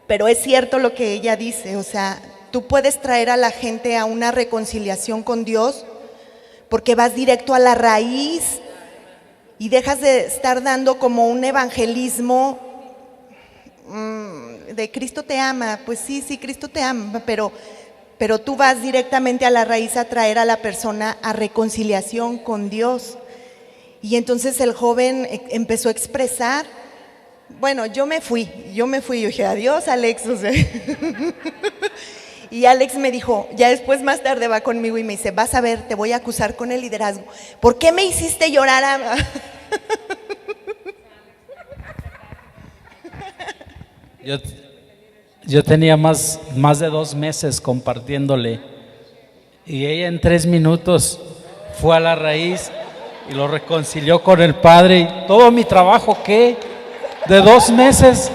pero es cierto lo que ella dice, o sea, tú puedes traer a la gente a una reconciliación con Dios porque vas directo a la raíz y dejas de estar dando como un evangelismo de Cristo te ama. Pues sí, Cristo te ama, pero tú vas directamente a la raíz a traer a la persona a reconciliación con Dios. Y entonces el joven empezó a expresar, bueno, yo me fui, yo dije, adiós Alex, o sea. Y Alex me dijo, ya después más tarde va conmigo y me dice, vas a ver, te voy a acusar con el liderazgo. ¿Por qué me hiciste llorar? Yo tenía más de 2 meses compartiéndole y ella en 3 minutos fue a la raíz y lo reconcilió con el Padre. Y todo mi trabajo, ¿qué? De 2 meses.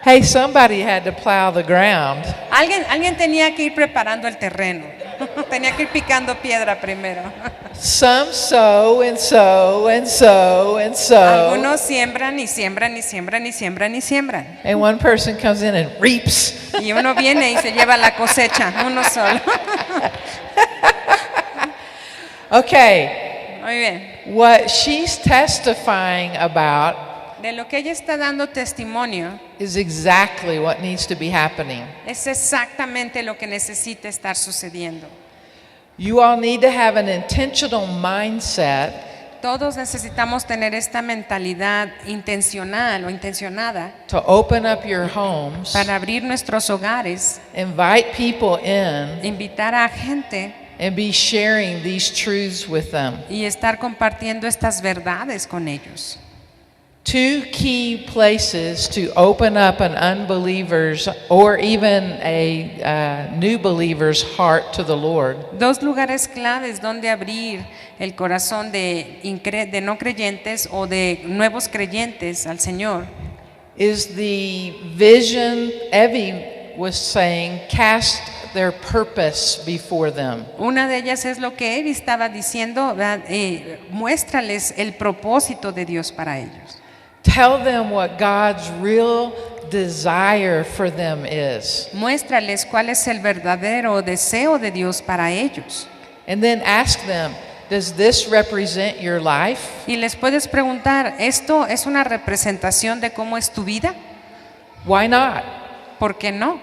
Hey, somebody had to plow the ground. Alguien tenía que ir preparando el terreno. Tenía que ir picando piedra primero. Some sow and sow and sow and sow. Algunos siembran y siembran y siembran y siembran y siembran. And one person comes in and reaps. Y uno viene y se lleva la cosecha, uno solo. Okay. Muy bien. What she's testifying about De lo que ella está dando testimonio is exactly what needs to be happening. es exactamente lo que necesita estar sucediendo. You all need to have an intentional mindset Todos necesitamos tener esta mentalidad intencional o intencionada to open up your homes, para abrir nuestros hogares, invite people in, invitar a gente and be sharing these truths with them. y estar compartiendo estas verdades con ellos. 2 key places to open up an unbeliever's or even a new believer's heart to the Lord 2 lugares claves donde abrir el corazón de no creyentes o de nuevos creyentes al Señor. is the vision. Evie was saying, cast their purpose before them. Una de ellas es lo que él estaba diciendo, muéstrales el propósito de Dios para ellos. Tell them what God's real desire for them is. Muéstrales cuál es el verdadero deseo de Dios para ellos. And then ask them, does this represent your life? Y les puedes preguntar, ¿esto es una representación de cómo es tu vida? Why not? ¿Por qué no?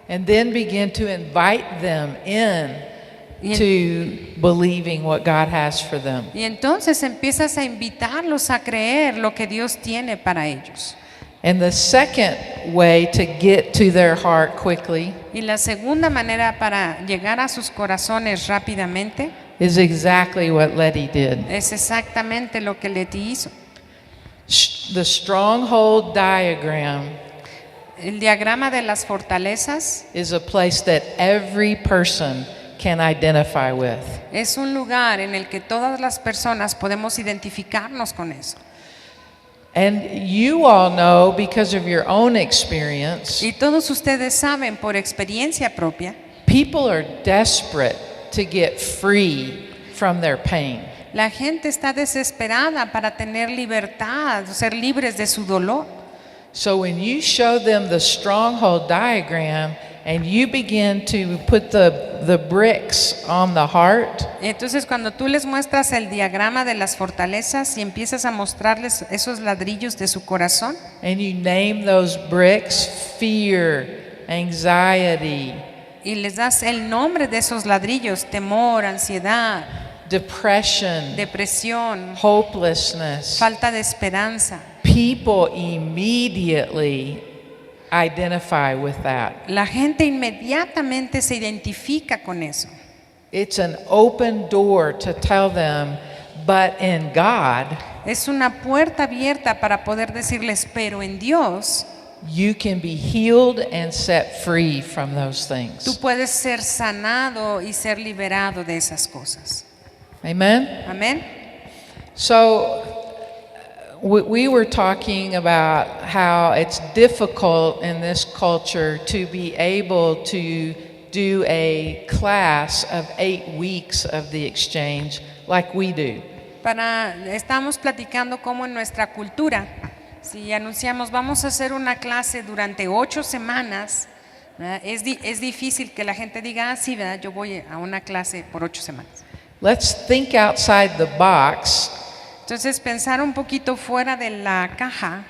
And then begin to invite them in Y to believing what God has for them. Y entonces empiezas a invitarlos a creer lo que Dios tiene para ellos. And the second way to get to their heart quickly Y la segunda manera para llegar a sus corazones rápidamente is exactly what Letty did. es exactamente lo que Leti hizo. The stronghold diagram El diagrama de las fortalezas is a place that every person can identify with. Es un lugar en el que todas las personas podemos identificarnos con eso. And you all know, because of your own experience, Y todos ustedes saben por experiencia propia, people are desperate to get free from their pain. la gente está desesperada para tener libertad, ser libres de su dolor. So when you show them the stronghold diagram and you begin to put the bricks on the heart, Entonces cuando tú les muestras el diagrama de las fortalezas y empiezas a mostrarles esos ladrillos de su corazón and you name those bricks fear, anxiety, y les das el nombre de esos ladrillos, temor, ansiedad, depression, depresión, hopelessness, falta de esperanza, people immediately identify with that. la gente inmediatamente se identifica con eso. It's an open door to tell them, but in God, Es una puerta abierta para poder decirles, pero en Dios you can be healed and set free from those tú things. puedes ser sanado y ser liberado de esas cosas. Amen? Amén. So, we were talking about how it's difficult in this culture to be able to do a class of 8 weeks of the exchange like we do. Estamos platicando cómo en nuestra cultura, si anunciamos vamos a hacer una clase durante 8 semanas, ¿verdad? Es difícil que la gente diga, sí, ¿verdad? Yo voy a una clase por 8 semanas. Let's think outside the box. Entonces pensar un poquito fuera de la caja.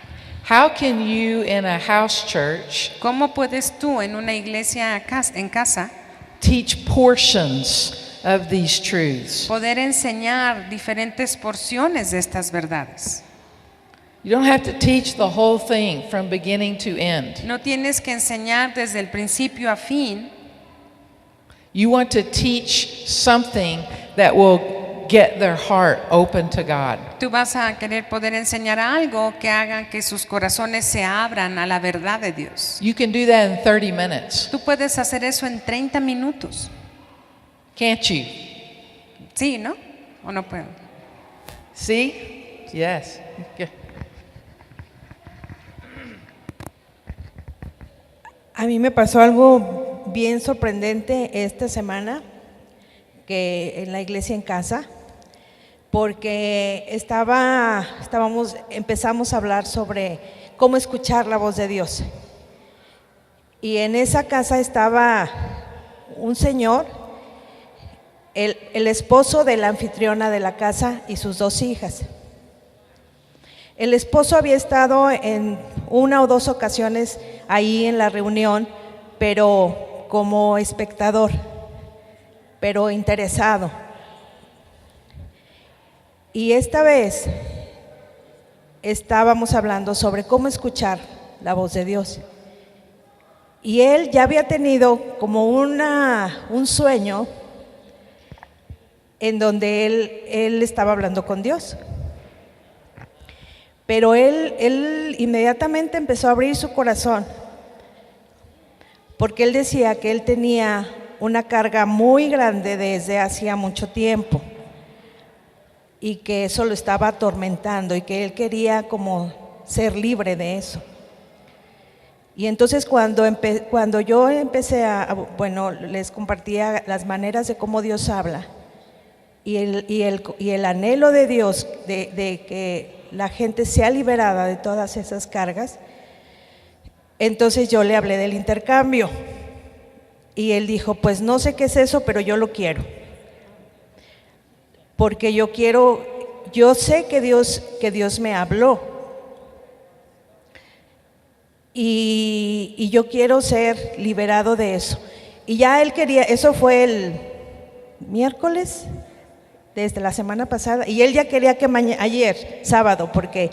How can you in a house church ¿Cómo puedes tú en una iglesia en casa teach portions of these truths? poder enseñar diferentes porciones de estas verdades? You don't have to teach the whole thing from beginning to end. No tienes que enseñar desde el principio a fin. You want to teach something that will get their heart open to God. Tú vas a querer poder enseñar algo que haga que sus corazones se abran a la verdad de Dios. You can do that in 30 minutes, Tú puedes hacer eso en 30 minutos. can't you? Sí, ¿no? ¿O no puedo? See? Yes. Okay. A mí me pasó algo bien sorprendente esta semana que en la iglesia en casa, porque empezamos a hablar sobre cómo escuchar la voz de Dios. Y en esa casa estaba un señor, el esposo de la anfitriona de la casa y sus 2 hijas. El esposo había estado en 1 o 2 ocasiones ahí en la reunión, pero como espectador, pero interesado. Y esta vez estábamos hablando sobre cómo escuchar la voz de Dios. Y él ya había tenido como un sueño en donde él estaba hablando con Dios. Pero él inmediatamente empezó a abrir su corazón, porque él decía que él tenía una carga muy grande desde hacía mucho tiempo y que eso lo estaba atormentando y que él quería como ser libre de eso. Y entonces cuando yo empecé les compartía las maneras de cómo Dios habla y el anhelo de Dios de que la gente sea liberada de todas esas cargas, entonces yo le hablé del intercambio y él dijo, pues no sé qué es eso, pero yo lo quiero, porque yo sé que Dios me habló y yo quiero ser liberado de eso. Y ya él quería, eso fue el miércoles desde la semana pasada, y él ya quería que ayer, sábado, porque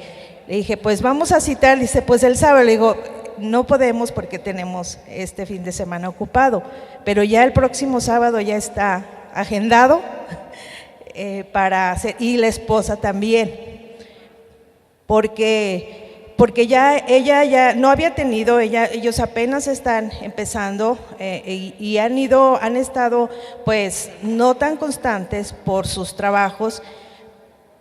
le dije, pues vamos a citar, dice, pues el sábado. Le digo, no podemos porque tenemos este fin de semana ocupado, pero ya el próximo sábado ya está agendado para hacer, y la esposa también, porque porque ella ya no había tenido, ellos apenas están empezando y han estado pues no tan constantes por sus trabajos,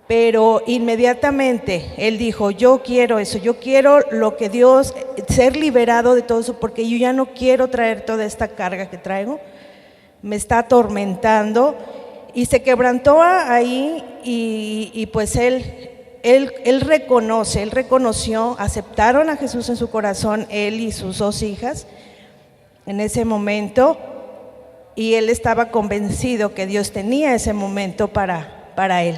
pero inmediatamente él dijo, yo quiero eso, yo quiero lo que Dios, ser liberado de todo eso, porque yo ya no quiero traer toda esta carga que traigo, me está atormentando, y se quebrantó ahí y pues él reconoció, aceptaron a Jesús en su corazón, él y sus 2 hijas en ese momento, y él estaba convencido que Dios tenía ese momento para él.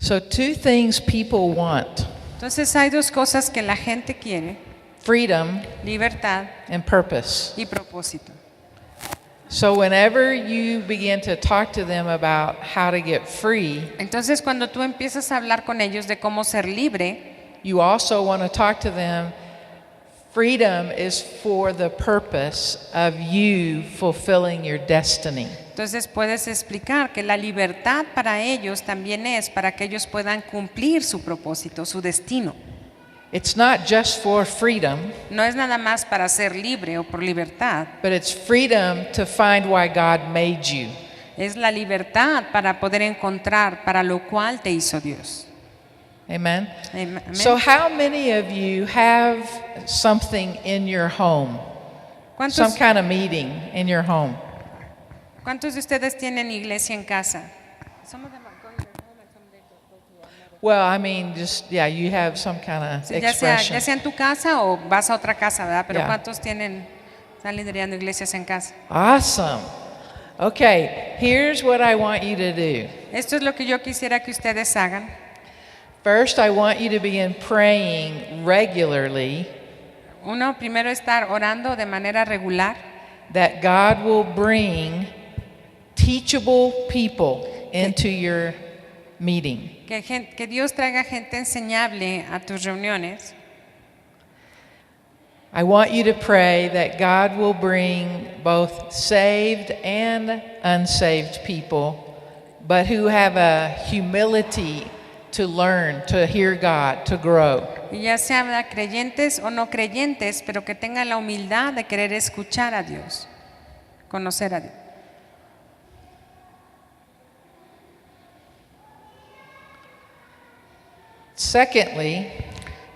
So, 2 things people want: Entonces hay 2 cosas que la gente quiere: freedom libertad and purpose. y propósito. So, whenever you begin to talk to them about how to get free, Entonces cuando tú empiezas a hablar con ellos de cómo ser libre, you also want to talk to them. Freedom is for the purpose of you fulfilling your destiny. entonces puedes explicar que la libertad para ellos también es para que ellos puedan cumplir su propósito, su destino. It's not just for freedom, No es nada más para ser libre o por libertad, but it's freedom to find why God made you. es la libertad para poder encontrar para lo cual te hizo Dios. Amen? Amén. So, how many of you have something in your home? Some ¿Cuántos, kind of meeting in your home? ¿Cuántos de ustedes tienen iglesia en casa? Well, I mean, just, yeah, you have some kind of Sí, ya sea expression. en tu casa o vas a otra casa, ¿verdad? Pero Yeah. ¿cuántos están liderando iglesias en casa? Awesome. Okay, here's what I want you to do. Esto es lo que yo quisiera que ustedes hagan. First, I want you to begin praying regularly Uno, primero estar orando de manera regular, that God will bring teachable people into your meeting. que Dios traiga gente enseñable a tus reuniones. I want you to pray that God will bring both saved and unsaved people, but who have a humility to learn, to hear God, to grow. Y ya sea creyentes o no creyentes, pero que tengan la humildad de querer escuchar a Dios, conocer a Dios. Secondly,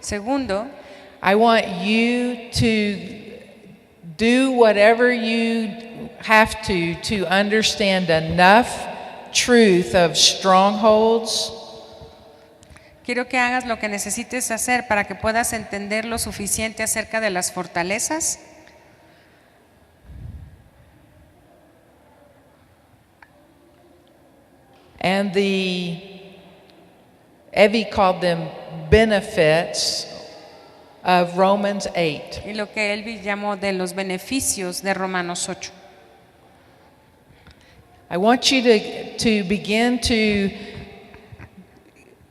Segundo, I want you to do whatever you have to understand enough truth of strongholds quiero que hagas lo que necesites hacer para que puedas entender lo suficiente acerca de las fortalezas and Evie called them benefits of Romans 8. y lo que Elvi llamó de los beneficios de Romanos 8. I want you to begin to,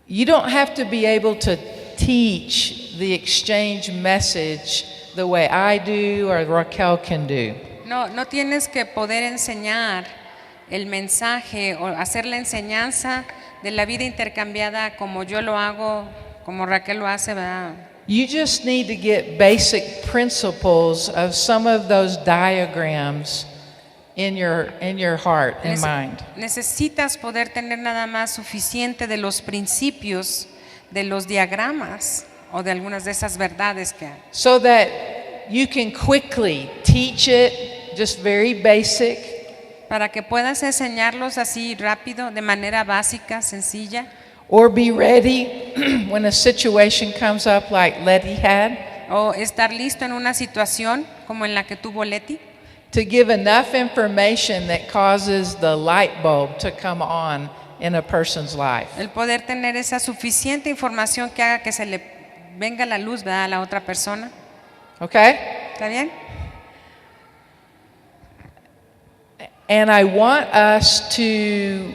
you don't have to be able to teach the exchange message the way I do or Raquel can do. No tienes que poder enseñar el mensaje o hacer la enseñanza de la vida intercambiada como yo lo hago, como Raquel lo hace, ¿verdad? You just need to get basic principles of some of those diagrams in your heart and mind. Necesitas poder tener nada más suficiente de los principios de los diagramas o de algunas de esas verdades que hay. So that you can quickly teach it, just very basic, Para que puedas enseñarlos así rápido, de manera básica, sencilla, or be ready when a situation comes up like Letty had, o estar listo en una situación como en la que tuvo Leti, to give enough information that causes the light bulb to come on in a person's life. el poder tener esa suficiente información que haga que se le venga la luz, ¿verdad?, a la otra persona. Okay? ¿Está bien? And I want us to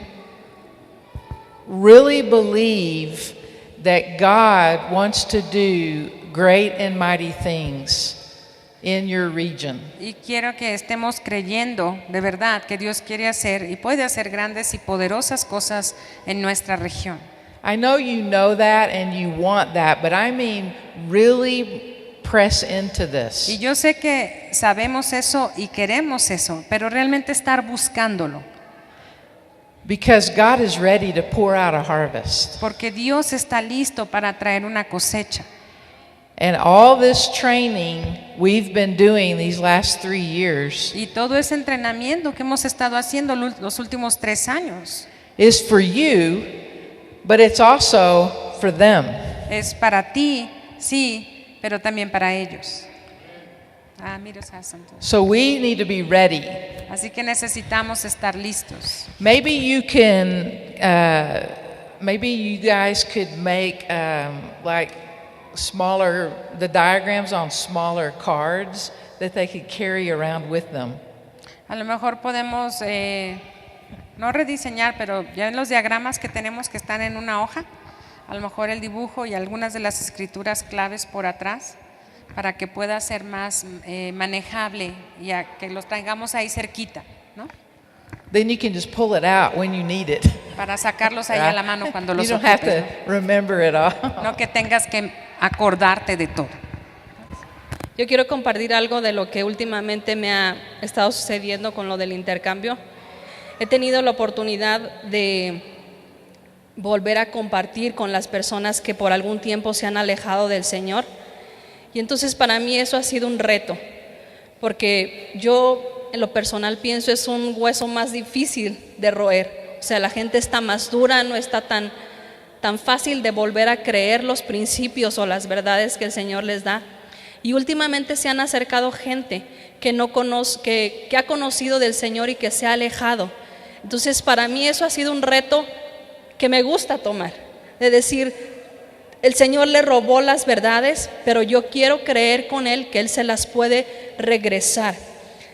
really believe that God wants to do great and mighty things in your region. Y quiero que estemos creyendo de verdad que Dios quiere hacer y puede hacer grandes y poderosas cosas en nuestra región. I know you know that and you want that, but I mean really press into this. Y yo sé que sabemos eso y queremos eso, pero realmente estar buscándolo. Because God is ready to pour out a harvest. Porque Dios está listo para traer una cosecha. And all this training we've been doing these last 3 years Y todo ese entrenamiento que hemos estado haciendo los últimos 3 años is for you, but it's also for them. es para ti, sí, pero también para ellos. Miros has something. So we need to be ready. Así que necesitamos estar listos. Maybe you can, maybe you guys could make like the diagrams on smaller cards that they could carry around with them. A lo mejor podemos no rediseñar, pero ya en los diagramas que tenemos que están en una hoja, a lo mejor el dibujo y algunas de las escrituras claves por atrás, para que pueda ser más manejable y a que los tengamos ahí cerquita, ¿no? Then you can just pull it out when you need it. Para sacarlos ahí a la mano cuando You los don't have ocupes, to remember it all. ¿no? No que tengas que acordarte de todo. Yo quiero compartir algo de lo que últimamente me ha estado sucediendo con lo del intercambio. He tenido la oportunidad de volver a compartir con las personas que por algún tiempo se han alejado del Señor. Y entonces para mí eso ha sido un reto, porque yo en lo personal pienso es un hueso más difícil de roer. O sea, la gente está más dura, no está tan fácil de volver a creer los principios o las verdades que el Señor les da. Y últimamente se han acercado gente que ha conocido del Señor y que se ha alejado. Entonces para mí eso ha sido un reto que me gusta tomar, de decir, el Señor le robó las verdades, pero yo quiero creer con Él que Él se las puede regresar.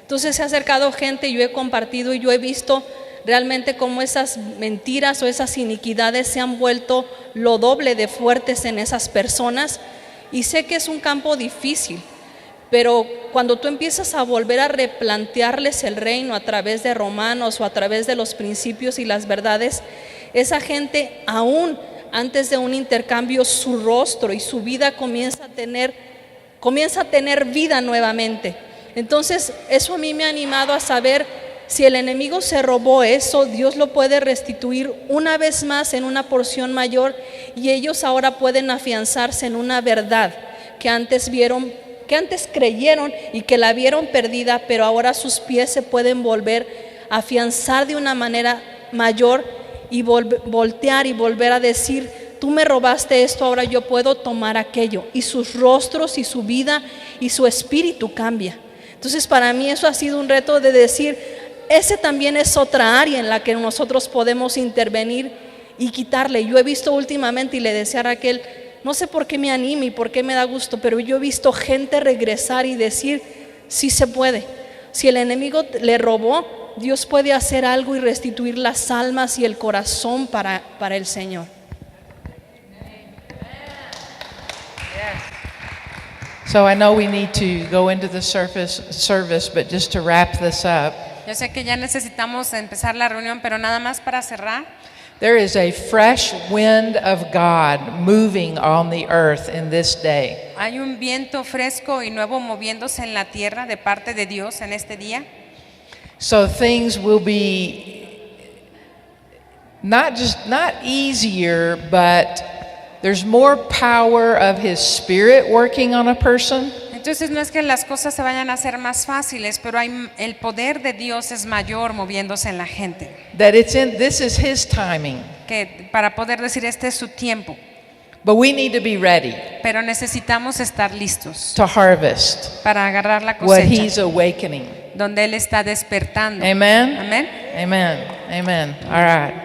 Entonces se ha acercado gente y yo he compartido y yo he visto realmente cómo esas mentiras o esas iniquidades se han vuelto lo doble de fuertes en esas personas. Y sé que es un campo difícil, pero cuando tú empiezas a volver a replantearles el reino a través de Romanos o a través de los principios y las verdades, esa gente aún antes de un intercambio, su rostro y su vida comienza a tener vida nuevamente. Entonces eso a mí me ha animado a saber, si el enemigo se robó eso, Dios lo puede restituir una vez más en una porción mayor, y ellos ahora pueden afianzarse en una verdad que antes creyeron y que la vieron perdida, pero ahora sus pies se pueden volver a afianzar de una manera mayor y voltear y volver a decir, tú me robaste esto, ahora yo puedo tomar aquello. Y sus rostros y su vida y su espíritu cambia. Entonces para mí eso ha sido un reto de decir, ese también es otra área en la que nosotros podemos intervenir y quitarle. Yo he visto últimamente, y le decía a Raquel, no sé por qué me anima y por qué me da gusto, pero yo he visto gente regresar y decir, sí se puede. Si el enemigo le robó, Dios puede hacer algo y restituir las almas y el corazón para el Señor. So I know we need to go into the service, but just to wrap this up, Yo sé que ya necesitamos empezar la reunión, pero nada más para cerrar. there is a fresh wind of God moving on the earth in this day. Hay un viento fresco y nuevo moviéndose en la tierra de parte de Dios en este día. So things will be not easier, but there's more power of His Spirit working on a person. Entonces no es que las cosas se vayan a hacer más fáciles, pero el poder de Dios es mayor moviéndose en la gente. This is His timing. Que para poder decir, este es su tiempo. But we need to be ready Pero necesitamos estar listos to harvest para agarrar la what cosecha, He's awakening. donde Él está despertando. Amen? Amén. Amen. Amen. All right.